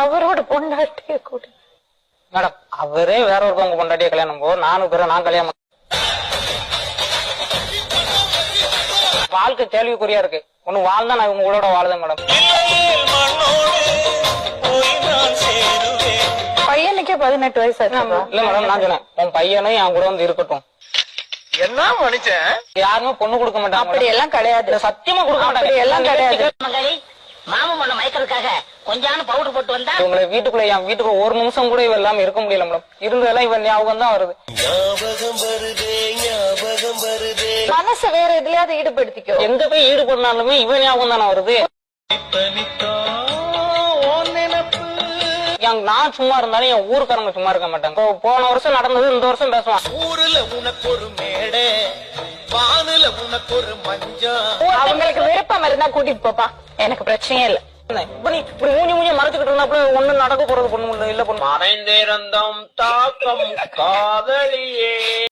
அவரோட பொண்டாட்டிய கூட மேடம் அவரே வேற ஒருத்தவங்க பொண்டாட்டிய கல்யாணம் போ நான் கல்யாணம் வாழ்க்கை கேள்விக்குறியா இருக்கு. ஒண்ணு வாழ்ந்தா நான் உங்களோட வாழுதேன் மேடம். பையனுக்கே 18 வயசு ஆச்சு. இல்ல மேடம் நான் சொன்னேன் உன் பையனும் என் கூட வந்து இருக்கட்டும். என்ன மனுஷன் யாருமே பொண்ணு கொடுக்க மாட்டாங்க. அப்படி எல்லாம் கிடையாது. சத்தியமா கொடுக்க மாட்டாங்க. எல்லாம் கிடையாது. மாமன் பண்ண மயக்கிறதுக்காக கொஞ்சம் பவுடர் போட்டு வந்தா உங்களை என் வீட்டுக்குள்ள ஒரு நிமிஷம் கூட இவ இல்லாம இருக்க முடியல மேடம். இருந்ததெல்லாம் இவன் ஞாபகம் தான் வருது. மனசு வேற எதுலயாவது ஈடுபடுத்திக்கோ. எங்க போய் ஈடுபடுனாலுமே இவன் ஞாபகம் தானே வருது. நான் சும்மா இருந்தாலும் என் ஊருக்காரங்க சும்மா இருக்க மாட்டாங்க. போன வருஷம் நடந்தது இந்த வருஷம் பேசுவான். ஊருல உனக்கு ஒரு மேடை, வானுல உனக்கு ஒரு மஞ்சள். அவங்களுக்கு விருப்பம் இருந்தா கூட்டிட்டு போப்பா, எனக்கு பிரச்சனையே இல்ல. இப்ப நீ இப்படி மூஞ்சி மறைச்சுக்கிட்டு இருந்தா ஒண்ணு நடக்க போறது பொண்ணு இல்ல பொண்ணு மறைந்திருந்தோம் தாக்கம் காதலியே.